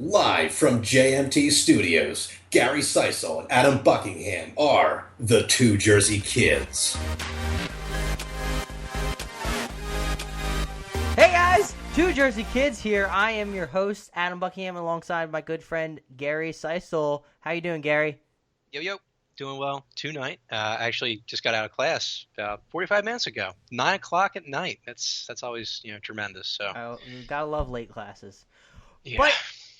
Live from JMT Studios, Gary Seisel and Adam Buckingham are the Two Jersey Kids. Hey guys, Two Jersey Kids here. I am your host, Adam Buckingham, alongside my good friend Gary Seisel. How you doing, Gary? Yo, doing well tonight. I actually just got out of class about 45 minutes ago. 9 o'clock at night. That's always tremendous. So You gotta love late classes. yeah. But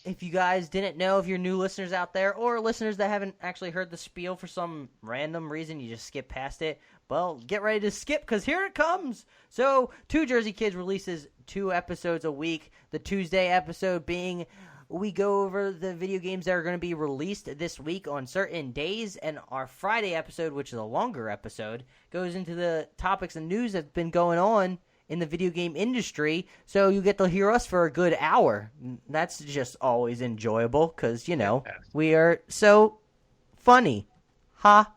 if you guys didn't know, if you're new listeners out there, or listeners that haven't actually heard the spiel for some random reason, you just skip past it, well, get ready to skip, because here it comes. So, Two Jersey Kids releases 2 episodes a week. The Tuesday episode being, we go over the video games that are going to be released this week on certain days, and our Friday episode, which is a longer episode, goes into the topics and news that's been going on in the video game industry, so you get to hear us for a good hour. That's just always enjoyable, because, we are so funny. Ha,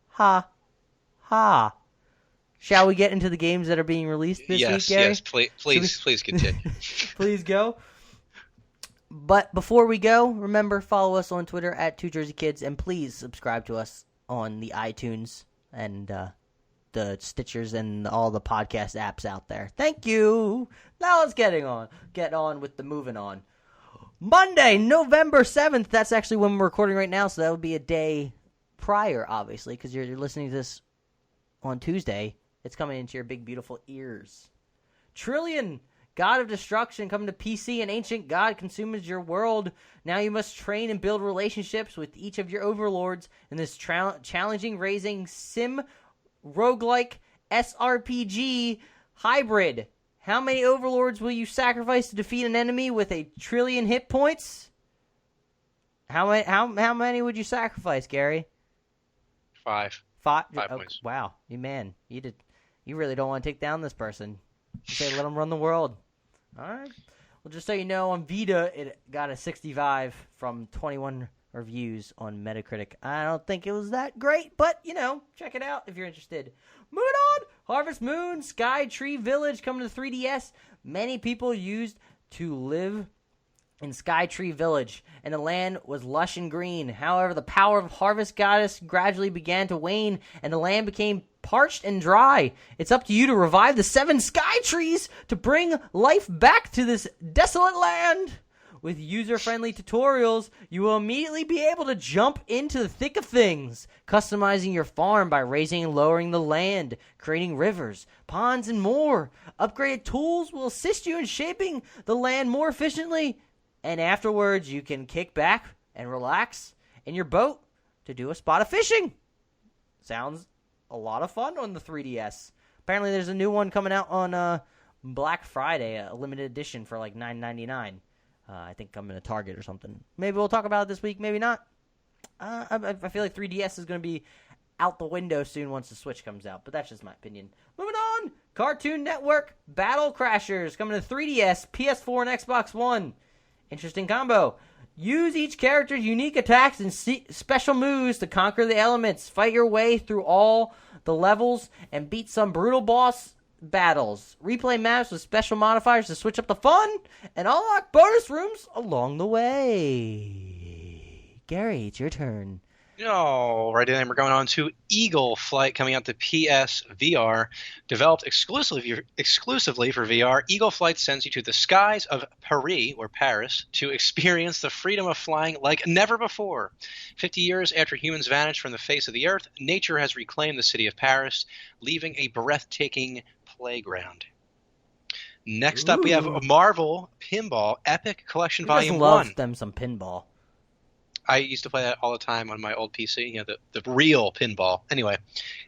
ha, ha. Shall we get into the games that are being released this week, Gary? Yes, please continue. Please go. But before we go, remember, follow us on Twitter at Two Jersey Kids, and please subscribe to us on the iTunes and the Stitchers and all the podcast apps out there. Thank you. Now let's get on with the moving on. Monday, November 7th. That's actually when we're recording right now, so that would be a day prior, obviously, because you're listening to this on Tuesday. It's coming into your big, beautiful ears. Trillion, God of Destruction, coming to PC. An ancient god consumes your world. Now you must train and build relationships with each of your overlords in this challenging raising sim roguelike SRPG hybrid. How many overlords will you sacrifice to defeat an enemy with a trillion hit points? How many would you sacrifice, Gary? 5. 5 5 points. Wow, you really don't want to take down this person. You say let him run the world. All right. Well, just so you know, on Vita, it got a 65 from 21 reviews on Metacritic. I don't think it was that great, but, check it out if you're interested. Moving on, Harvest Moon, Sky Tree Village coming to 3DS. Many people used to live in Sky Tree Village, and the land was lush and green. However, the power of Harvest Goddess gradually began to wane, and the land became parched and dry. It's up to you to revive the 7 Sky Trees to bring life back to this desolate land. With user-friendly tutorials, you will immediately be able to jump into the thick of things, customizing your farm by raising and lowering the land, creating rivers, ponds, and more. Upgraded tools will assist you in shaping the land more efficiently, and afterwards you can kick back and relax in your boat to do a spot of fishing. Sounds a lot of fun on the 3DS. Apparently there's a new one coming out on Black Friday, a limited edition for like $9.99. I think coming to Target or something. Maybe we'll talk about it this week, maybe not. I feel like 3DS is going to be out the window soon once the Switch comes out, but that's just my opinion. Moving on, Cartoon Network Battle Crashers coming to 3DS, PS4, and Xbox One. Interesting combo. Use each character's unique attacks and special moves to conquer the elements. Fight your way through all the levels and beat some brutal boss battles. Replay maps with special modifiers to switch up the fun and unlock bonus rooms along the way. Gary, it's your turn. All right, then we're going on to Eagle Flight coming out to PS VR. Developed exclusively for VR, Eagle Flight sends you to the skies of Paris, or Paris, to experience the freedom of flying like never before. 50 years after humans vanished from the face of the earth, nature has reclaimed the city of Paris, leaving a breathtaking playground. Next up, we have Marvel Pinball Epic Collection Volume 1. Love them some pinball. I used to play that all the time on my old PC, the real pinball. Anyway,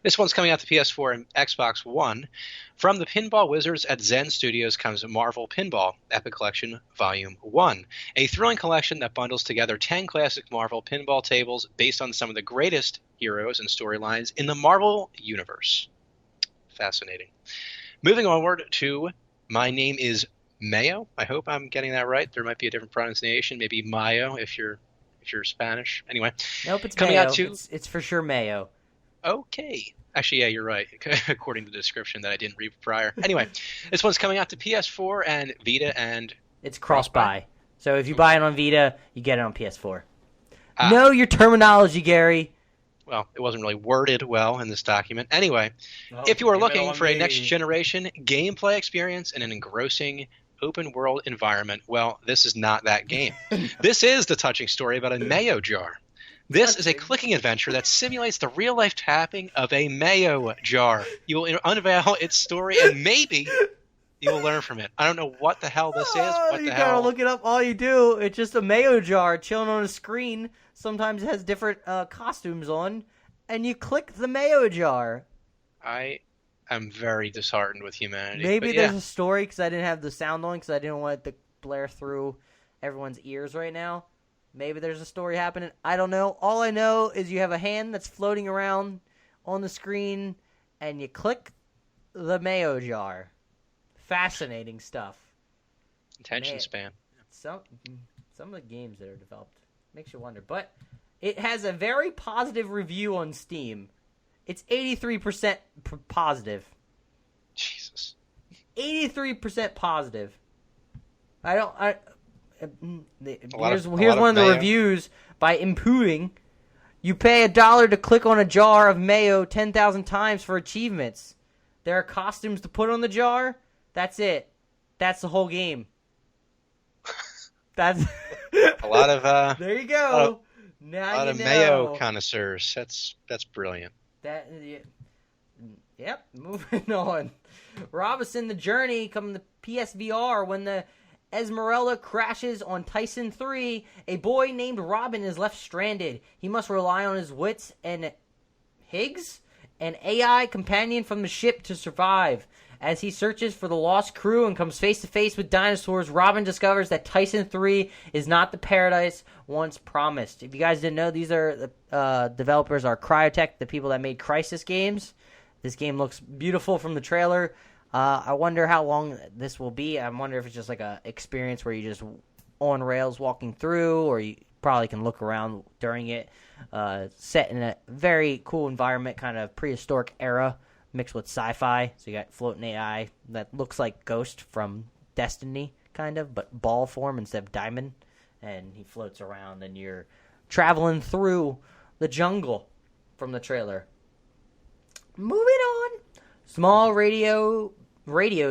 this one's coming out to PS4 and Xbox One. From the pinball wizards at Zen Studios comes Marvel Pinball Epic Collection Volume 1, a thrilling collection that bundles together 10 classic Marvel pinball tables based on some of the greatest heroes and storylines in the Marvel Universe. Fascinating. Moving onward to My Name is Mayo. I hope I'm getting that right. There might be a different pronunciation, maybe Mayo if you're Spanish. Anyway. Nope, it's coming Mayo. out to It's for sure Mayo. Okay. Actually, yeah, you're right, according to the description that I didn't read prior. Anyway, this one's coming out to PS4 and Vita and It's cross-buy. So if you buy it on Vita, you get it on PS4. Ah. Know your terminology, Gary. Well, it wasn't really worded well in this document. Anyway, if you are looking for a next-generation gameplay experience in an engrossing open-world environment, well, this is not that game. This is the touching story about a mayo jar. This is a clicking adventure that simulates the real-life tapping of a mayo jar. You will unveil its story, and maybe you will learn from it. I don't know what the hell this is. What you the hell? gotta look it up. All you do, it's just a mayo jar chilling on a screen. Sometimes it has different costumes on, and you click the mayo jar. I am very disheartened with humanity. Maybe there's a story because I didn't have the sound on because I didn't want it to blare through everyone's ears right now. Maybe there's a story happening. I don't know. All I know is you have a hand that's floating around on the screen, and you click the mayo jar. Fascinating stuff. Attention span. Some of the games that are developed makes you wonder. But it has a very positive review on Steam. It's 83% positive. Jesus. 83% positive. Here's one of the reviews by Imputing. You pay $1 to click on a jar of mayo 10,000 times for achievements. There are costumes to put on the jar. That's it. That's the whole game. That's a lot of there you go. A lot of mayo connoisseurs. That's brilliant. Yep. Moving on. Robinson: The Journey coming to PSVR. When the Esmeralda crashes on Tyson 3, a boy named Robin is left stranded. He must rely on his wits and Higgs, an AI companion from the ship, to survive. As he searches for the lost crew and comes face to face with dinosaurs, Robin discovers that Tyson 3 is not the paradise once promised. If you guys didn't know, these are the developers are Cryotech, the people that made Crysis games. This game looks beautiful from the trailer. I wonder how long this will be. I wonder if it's just like a experience where you just on rails walking through, or you probably can look around during it. Set in a very cool environment, kind of prehistoric era, mixed with sci-fi. So you got floating AI that looks like Ghost from Destiny, kind of, but ball form instead of diamond. And he floats around, and you're traveling through the jungle from the trailer. Moving on. Small radios,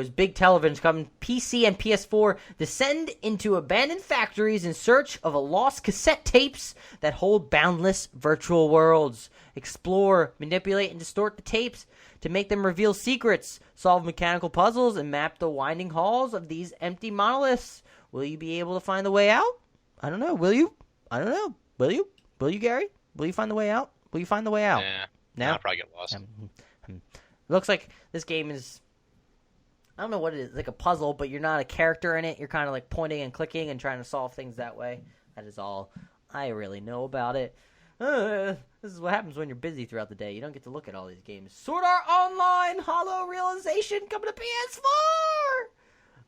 big televisions coming PC and PS4 descend into abandoned factories in search of a lost cassette tapes that hold boundless virtual worlds. Explore, manipulate, and distort the tapes to make them reveal secrets, solve mechanical puzzles, and map the winding halls of these empty monoliths. Will you be able to find the way out? I don't know. Will you? I don't know. Will you? Will you, Gary? Will you find the way out? Will you find the way out? Nah, I'll probably get lost. It looks like this game is, I don't know what it is, like a puzzle, but you're not a character in it. You're kind of like pointing and clicking and trying to solve things that way. That is all I really know about it. This is what happens when you're busy throughout the day. You don't get to look at all these games. Sword Art Online Hollow Realization coming to PS4!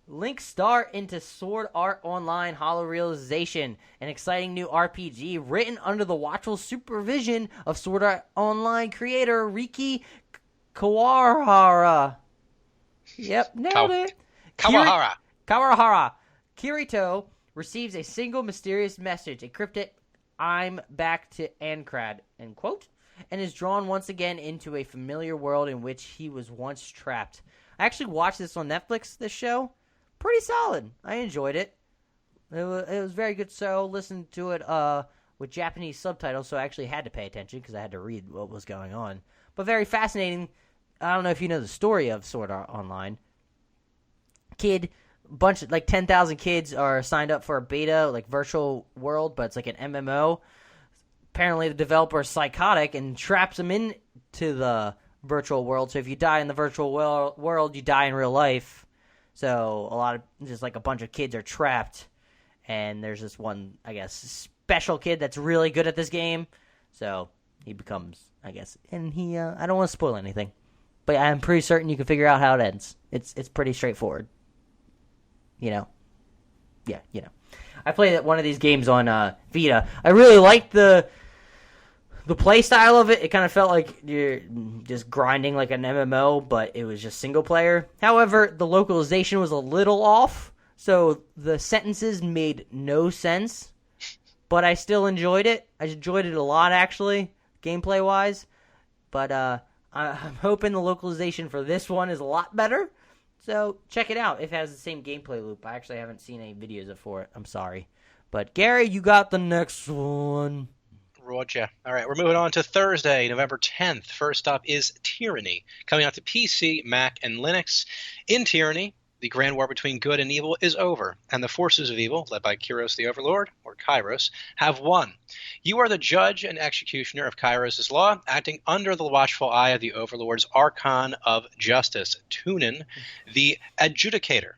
Link Star into Sword Art Online Hollow Realization, an exciting new RPG written under the watchful supervision of Sword Art Online creator Riki Kawahara. Yep, nailed it. Kawahara. Kirito receives a single mysterious message, encrypted, "I'm back to Ancrad," end quote, and is drawn once again into a familiar world in which he was once trapped. I actually watched this on Netflix, this show. Pretty solid. I enjoyed it. It was very good show. Listened to it with Japanese subtitles, so I actually had to pay attention because I had to read what was going on. But very fascinating. I don't know if you know the story of Sword Art Online. Bunch of, like 10,000 kids are signed up for a beta, like virtual world, but it's like an MMO. Apparently the developer is psychotic and traps them into the virtual world. So if you die in the virtual world, you die in real life. So just like a bunch of kids are trapped, and there's this one, I guess, special kid that's really good at this game. So he becomes, I guess, and he, I don't want to spoil anything, but I'm pretty certain you can figure out how it ends. It's pretty straightforward. You know. Yeah, you know. I played one of these games on Vita. I really liked the play style of it. It kind of felt like you're just grinding like an MMO, but it was just single player. However, the localization was a little off. so the sentences made no sense, but I still enjoyed it. I enjoyed it a lot, actually, gameplay-wise. But I'm hoping the localization for this one is a lot better. So check it out if it has the same gameplay loop. I actually haven't seen any videos for it. I'm sorry. But Gary, you got the next one. Roger. All right, we're moving on to Thursday, November 10th. First up is Tyranny, coming out to PC, Mac, and Linux. In Tyranny, the grand war between good and evil is over, and the forces of evil, led by Kyros the Overlord, or Kairos, have won. You are the judge and executioner of Kairos' law, acting under the watchful eye of the Overlord's Archon of Justice, Tunin, the Adjudicator.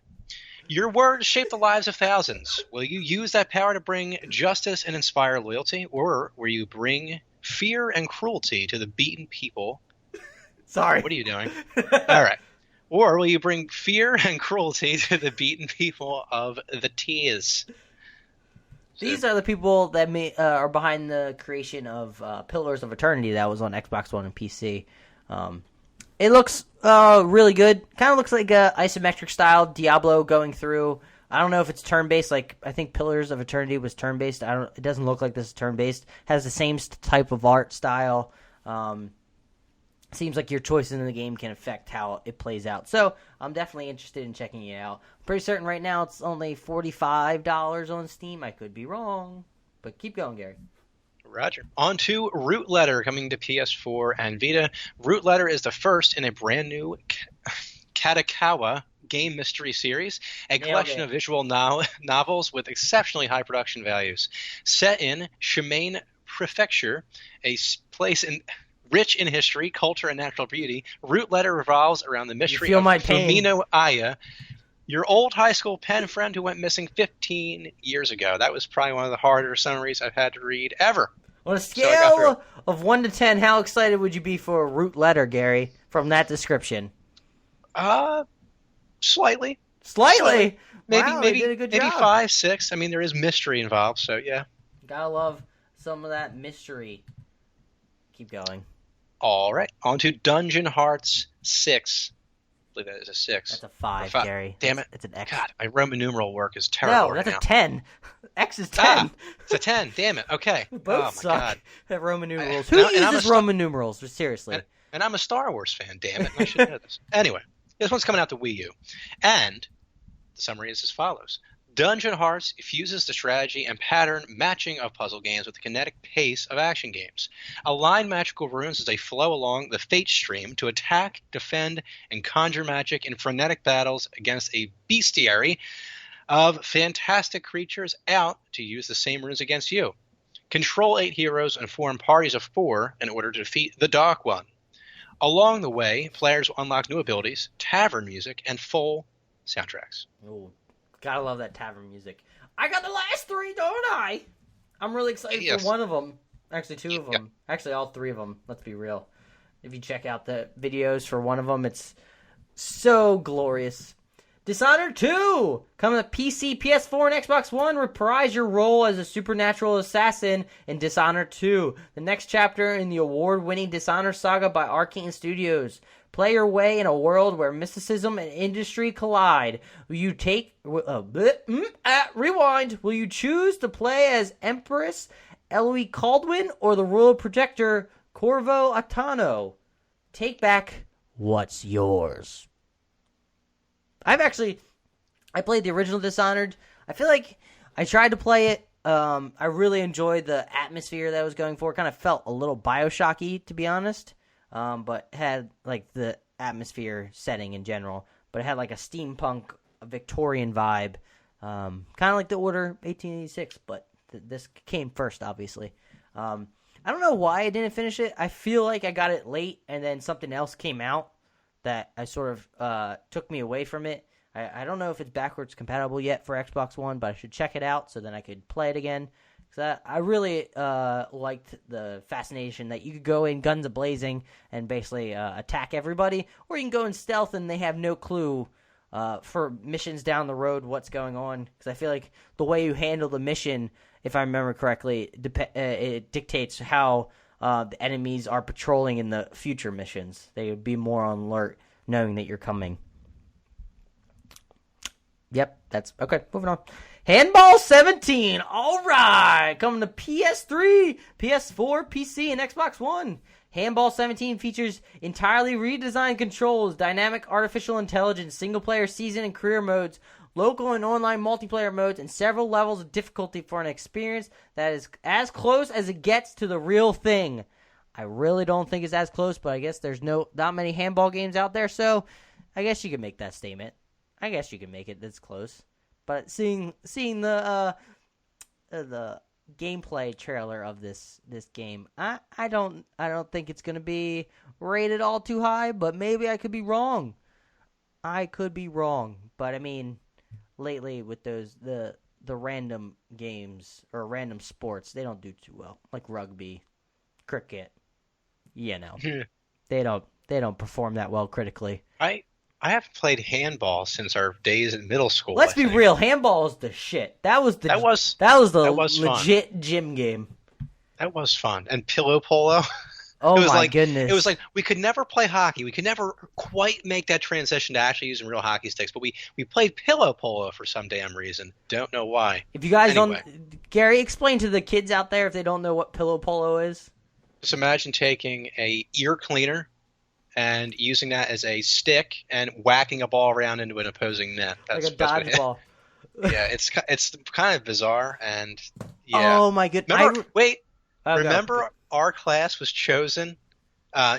Your words shape the lives of thousands. Will you use that power to bring justice and inspire loyalty, or will you bring fear and cruelty to the beaten people? Sorry. What are you doing? All right. Or will you bring fear and cruelty to the beaten people of the Tears? These are the people that are behind the creation of Pillars of Eternity that was on Xbox One and PC. It looks really good. Kind of looks like a isometric style Diablo going through. I don't know if it's turn-based. Like, I think Pillars of Eternity was turn-based. It doesn't look like this is turn-based. Has the same type of art style. Seems like your choices in the game can affect how it plays out. So I'm definitely interested in checking it out. I'm pretty certain right now it's only $45 on Steam. I could be wrong. But keep going, Gary. Roger. On to Root Letter, coming to PS4 and Vita. Root Letter is the first in a brand new Katakawa game mystery series, a collection of visual novels with exceptionally high production values. Set in Shimane Prefecture, a place rich in history, culture, and natural beauty, Root Letter revolves around the mystery of Fumino Aya, your old high school pen friend who went missing 15 years ago. That was probably one of the harder summaries I've had to read ever. On a scale of 1 to 10, how excited would you be for a Root Letter, Gary, from that description? Slightly. Slightly? Maybe, wow, maybe, did a good maybe job. 5, 6. I mean, there is mystery involved, so yeah. Gotta love some of that mystery. Keep going. All right. On to Dungeon Hearts 6. I believe that is a 6. That's a 5, Gary. Damn it. It's an X. God, my Roman numeral work is terrible. No, that's right a 10. X is 10. It's a 10. Damn it. Okay. We both oh, my suck God. at Roman numerals. Who uses Roman numerals? Seriously. And I'm a Star Wars fan, damn it. I should know this. Anyway, this one's coming out to Wii U. And the summary is as follows. Dungeon Hearts fuses the strategy and pattern matching of puzzle games with the kinetic pace of action games. Align magical runes as they flow along the fate stream to attack, defend, and conjure magic in frenetic battles against a bestiary of fantastic creatures out to use the same runes against you. Control 8 heroes and form parties of 4 in order to defeat the Dark One. Along the way, players will unlock new abilities, tavern music, and full soundtracks. Ooh. Gotta love that tavern music. I got the last 3, don't I? I'm really excited for one of them. Actually, 2 of them. Actually, all 3 of them. Let's be real. If you check out the videos for one of them, it's so glorious. Dishonored 2! Coming to PC, PS4, and Xbox One. Reprise your role as a supernatural assassin in Dishonored 2. The next chapter in the award-winning Dishonored saga by Arcane Studios. Play your way in a world where mysticism and industry collide. Will you rewind. Will you choose to play as Empress Eloy Caldwin or the Royal Protector Corvo Attano? Take back what's yours. I played the original Dishonored. I feel like I tried to play it. I really enjoyed the atmosphere that I was going for. It kind of felt a little Bioshock-y, to be honest. But had like the atmosphere setting in general, but it had like a steampunk, a Victorian vibe, kind of like the Order 1886. But this came first, obviously. I don't know why I didn't finish it. I feel like I got it late, and then something else came out that I sort of took me away from it. I don't know if it's backwards compatible yet for Xbox One, but I should check it out so then I could play it again. Because I really liked the fascination that you could go in guns a-blazing and basically attack everybody, or you can go in stealth and they have no clue for missions down the road what's going on. Because I feel like the way you handle the mission, if I remember correctly, it dictates how the enemies are patrolling in the future missions. They would be more on alert knowing that you're coming. Yep, that's okay. Moving on. Handball 17. All right, coming to PS3, PS4, PC, and Xbox One. Handball 17 features entirely redesigned controls, dynamic artificial intelligence, single-player season and career modes, local and online multiplayer modes, and several levels of difficulty for an experience that is as close as it gets to the real thing. I really don't think it's as close, but I guess there's not many handball games out there, so I guess you can make that statement. I guess you can make it this close. But seeing the gameplay trailer of this game, I don't think it's gonna be rated all too high, but maybe I could be wrong. But I mean, lately with the random games or random sports, they don't do too well. Like rugby, cricket, they don't perform that well critically. I haven't played handball since our days in middle school. Let's be real, handball is the shit. That was the legit fun. Gym game. That was fun. And pillow polo. Oh my goodness. It was like we could never play hockey. We could never quite make that transition to actually using real hockey sticks, but we played pillow polo for some damn reason. Don't know why. If you guys don't, Gary, explain to the kids out there if they don't know what pillow polo is. Just imagine taking a ear cleaner and using that as a stick and whacking a ball around into an opposing net. That's like a dodgeball. Yeah, it's kind of bizarre, and yeah. Oh my goodness! Remember our class was chosen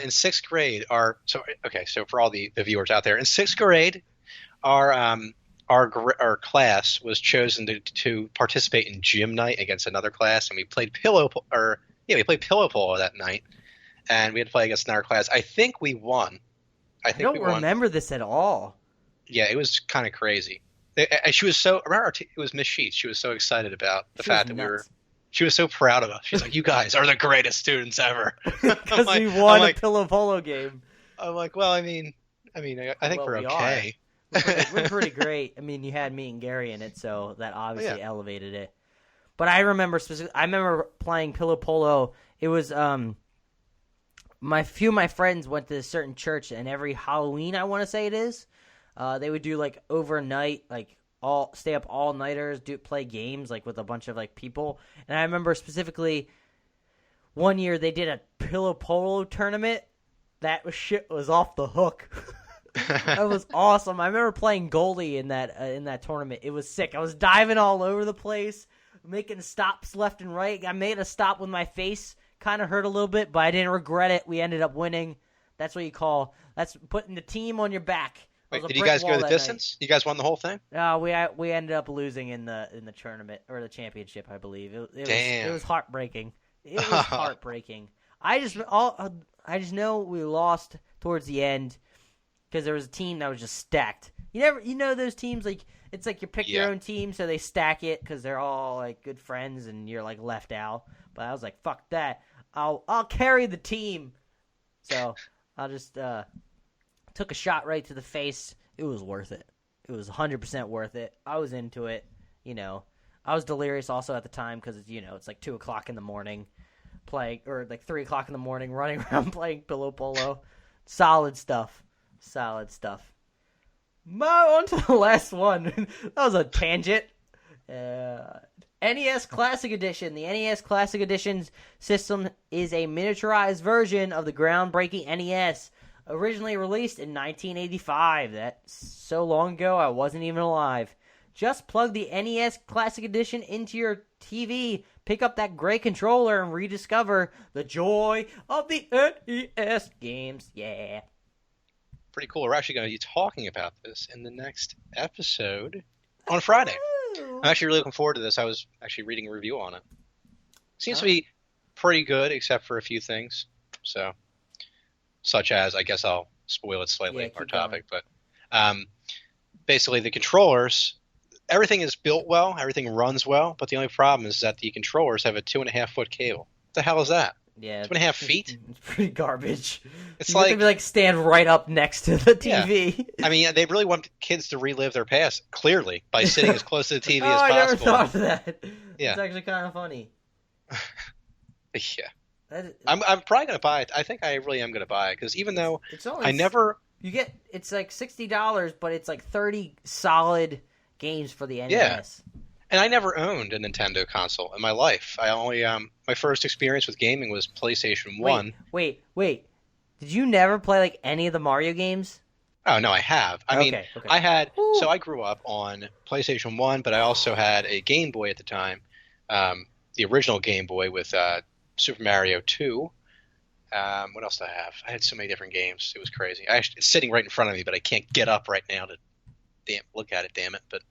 in sixth grade. So for all the viewers out there, in sixth grade, our class was chosen to participate in gym night against another class, and we played pillow polo that night. And we had to play against another class. I think we won. I don't remember this at all. Yeah, it was kind of crazy. She was so. Remember, it was Miss Sheets. She was so excited about the fact that we were. She was so proud of us. She's like, "You guys are the greatest students ever." Because we won a pillow polo game. I'm like, well, I think we're okay. We're pretty great. I mean, you had me and Gary in it, so that obviously elevated it. But I remember playing pillow polo. It was few of my friends went to a certain church, and every Halloween, I want to say it is, they would do like overnight, like stay up all nighters, play games like with a bunch of like people. And I remember specifically one year they did a pillow polo tournament. That was off the hook. That was awesome. I remember playing goalie in that tournament. It was sick. I was diving all over the place, making stops left and right. I made a stop with my face. Kind of hurt a little bit, but I didn't regret it. We ended up winning. That's what you call. That's putting the team on your back. Wait, did you guys go the distance? You guys won the whole thing? We ended up losing in the tournament or the championship, I believe. It was heartbreaking. It was heartbreaking. I just know we lost towards the end because there was a team that was just stacked. You know those teams, like it's like you pick your own team, so they stack it because they're all like good friends and you're like left out. But I was like, fuck that. I'll carry the team. So I just took a shot right to the face. It was worth it. It was 100% worth it. I was into it. I was delirious also at the time because it's like 2 o'clock in the morning playing, or like 3 o'clock in the morning running around playing pillow polo. Solid stuff. On to the last one. That was a tangent. NES Classic Edition. The NES Classic Edition's system is a miniaturized version of the groundbreaking NES, originally released in 1985. That's so long ago, I wasn't even alive. Just plug the NES Classic Edition into your TV, pick up that gray controller, and rediscover the joy of the NES games. Yeah. Pretty cool. We're actually going to be talking about this in the next episode on Friday. I'm actually really looking forward to this. I was actually reading a review on it. Seems to be pretty good, except for a few things. So, such as, I guess I'll spoil it slightly, our topic. But basically, the controllers, everything is built well, everything runs well, but the only problem is that the controllers have a 2.5-foot cable. What the hell is that? Yeah, 2.5 feet? It's pretty garbage. It's you have to like stand right up next to the TV. Yeah. I mean, they really want kids to relive their past, clearly, by sitting as close to the TV as possible. I never thought of that. Yeah. It's actually kind of funny. Yeah. I'm probably going to buy it. I think I really am going to buy it, because even though it's like $60, but it's like 30 solid games for the Yeah. NES. And I never owned a Nintendo console in my life. I only my first experience with gaming was PlayStation 1. Wait. Did you never play like any of the Mario games? Oh no, I have. I mean, Okay. I had Woo. so I grew up on PlayStation 1, but I also had a Game Boy at the time. The original Game Boy with Super Mario 2. What else did I have? I had so many different games. It was crazy. It's sitting right in front of me, but I can't get up right now to look at it, damn it. But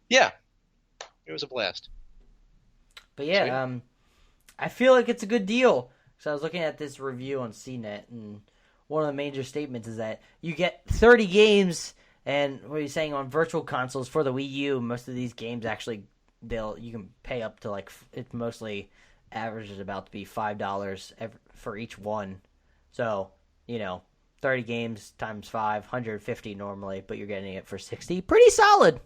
yeah, it was a blast. But yeah, Sweet. I feel like it's a good deal. So I was looking at this review on CNET, and one of the major statements is that you get 30 games, and what he's saying on virtual consoles for the Wii U, most of these games actually you can pay up to like it mostly averages about to be $5 for each one. So 30 games times 5, 150 normally, but you're getting it for 60. Pretty solid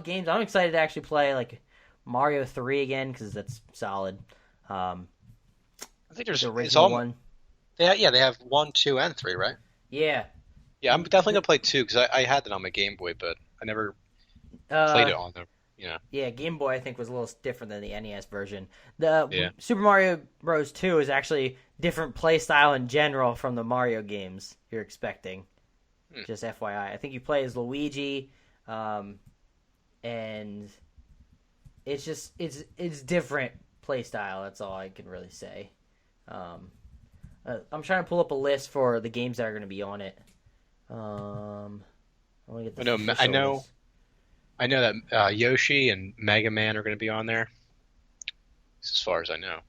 games. I'm excited to actually play like Mario 3 again because that's solid. I think there's The it's original all one. they have 1, 2, and 3, right? Yeah. Yeah, I'm definitely gonna play 2 because I had that on my Game Boy, but I never played it on them. Yeah, Game Boy I think was a little different than the NES version. The Yeah. Super Mario Bros. 2 is actually different play style in general from the Mario games you're expecting. Just FYI. I think you play as Luigi, and it's just it's different play style. That's all I can really say. I'm trying to pull up a list for the games that are going to be on it. I want to get the official list. I know that Yoshi and Mega Man are going to be on there, as far as I know.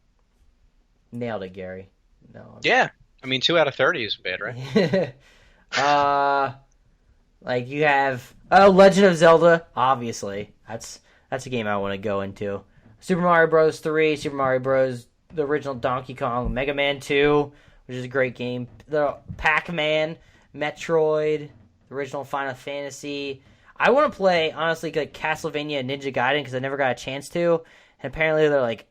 Nailed it, Gary. No. Yeah, I mean 2 out of 30 isn't bad, right? Like you have Legend of Zelda. Obviously, that's a game I want to go into. Super Mario Bros. 3, Super Mario Bros. The original Donkey Kong, Mega Man 2, which is a great game. The Pac-Man, Metroid, the original Final Fantasy. I want to play, honestly, like Castlevania and Ninja Gaiden because I never got a chance to. And apparently they're like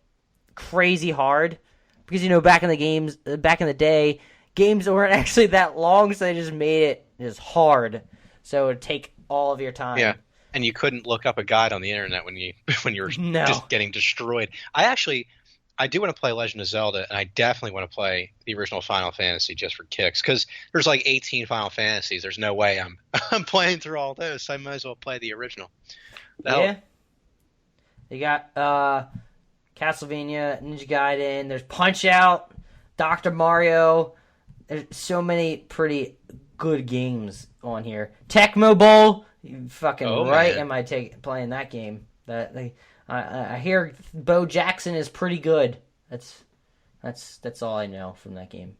crazy hard because back in the day, games weren't actually that long, so they just made it just hard. So it would take all of your time. Yeah, and you couldn't look up a guide on the internet when you were just getting destroyed. I do want to play Legend of Zelda, and I definitely want to play the original Final Fantasy just for kicks, because there's like 18 Final Fantasies. There's no way I'm playing through all those, so I might as well play the original. Yeah. You got Castlevania, Ninja Gaiden, there's Punch-Out, Dr. Mario. There's so many pretty good games on here. Tecmo Bowl, you fucking right man. am I playing that game. I hear Bo Jackson is pretty good. That's all I know from that game.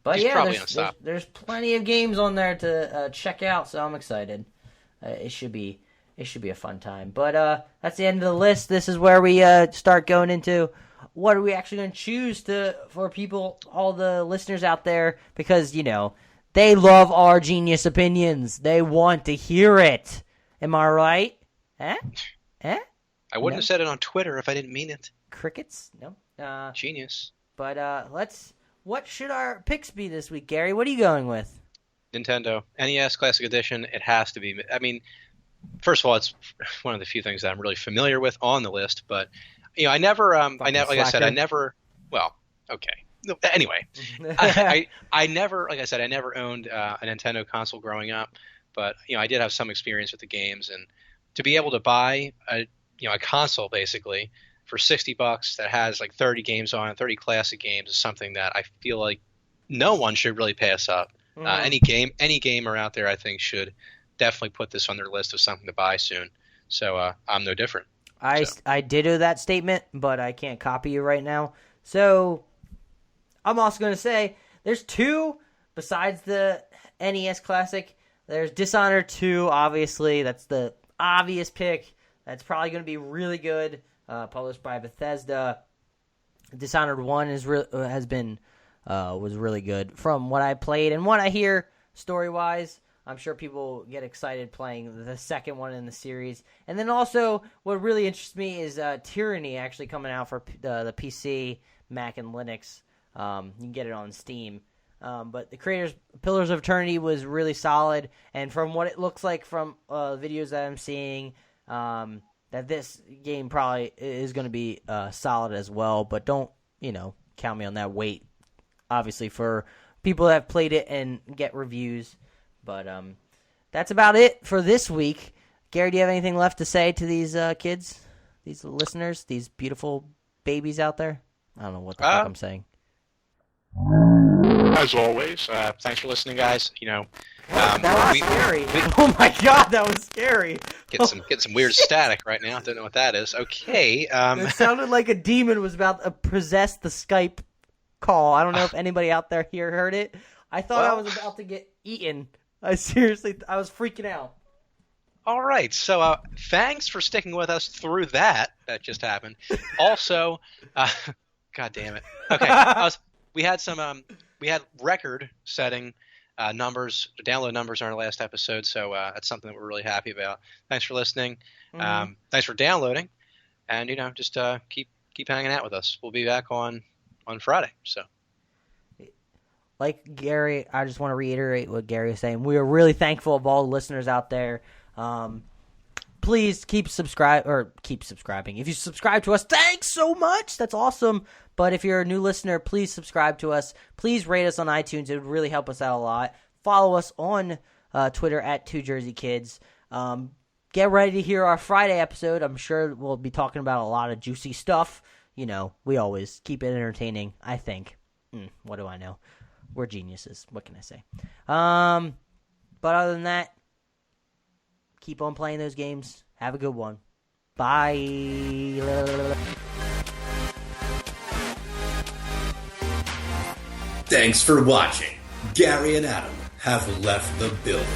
But He's probably there's plenty of games on there to check out, so I'm excited. It should be a fun time. But that's the end of the list. This is where we start going into what are we actually going to choose for people, all the listeners out there, because they love our genius opinions. They want to hear it. Am I right? Eh? I wouldn't have said it on Twitter if I didn't mean it. Crickets? No. Genius. But what should our picks be this week, Gary? What are you going with? Nintendo NES Classic Edition. It has to be. I mean, first of all, it's one of the few things that I'm really familiar with on the list. But I never. Well, okay. Anyway, I never, like I said, I never owned a Nintendo console growing up. But I did have some experience with the games, and to be able to buy a console basically for $60 that has like 30 games on it, 30 classic games, is something that I feel like no one should really pass up. Any gamer out there, I think, should definitely put this on their list of something to buy soon. So I'm no different. I ditto that statement, but I can't copy you right now. So I'm also going to say there's two besides the NES Classic. There's Dishonored 2, obviously. That's the obvious pick. That's probably going to be really good. Published by Bethesda. Dishonored 1 was really good from what I played and what I hear story-wise. I'm sure people get excited playing the second one in the series. And then also, what really interests me is Tyranny actually coming out for the PC, Mac, and Linux. You can get it on Steam. But the creators, Pillars of Eternity was really solid, and from what it looks like from videos that I'm seeing, that this game probably is going to be solid as well. But don't, count me on that. Wait, obviously, for people that have played it and get reviews. But that's about it for this week. Gary, do you have anything left to say to these kids, these listeners, these beautiful babies out there? I don't know what the fuck I'm saying. As always, thanks for listening, guys. That was scary. Oh my god, that was scary. Getting some weird static right now. Don't know what that is. Okay. It sounded like a demon was about to possess the Skype call. I don't know if anybody out there here heard it. I thought I was about to get eaten. I was freaking out. All right, so thanks for sticking with us through that just happened. Also, god damn it. Okay, we had record-setting numbers, download numbers on our last episode, so that's something that we're really happy about. Thanks for listening. Thanks for downloading, and just keep hanging out with us. We'll be back on Friday. So, like Gary, I just want to reiterate what Gary was saying. We are really thankful of all the listeners out there. Please keep subscribing. If you subscribe to us, thanks so much. That's awesome. But if you're a new listener, please subscribe to us. Please rate us on iTunes. It would really help us out a lot. Follow us on Twitter at 2JerseyKids. Get ready to hear our Friday episode. I'm sure we'll be talking about a lot of juicy stuff. We always keep it entertaining, I think. What do I know? We're geniuses. What can I say? But other than that, keep on playing those games. Have a good one. Bye. Thanks for watching. Gary and Adam have left the building.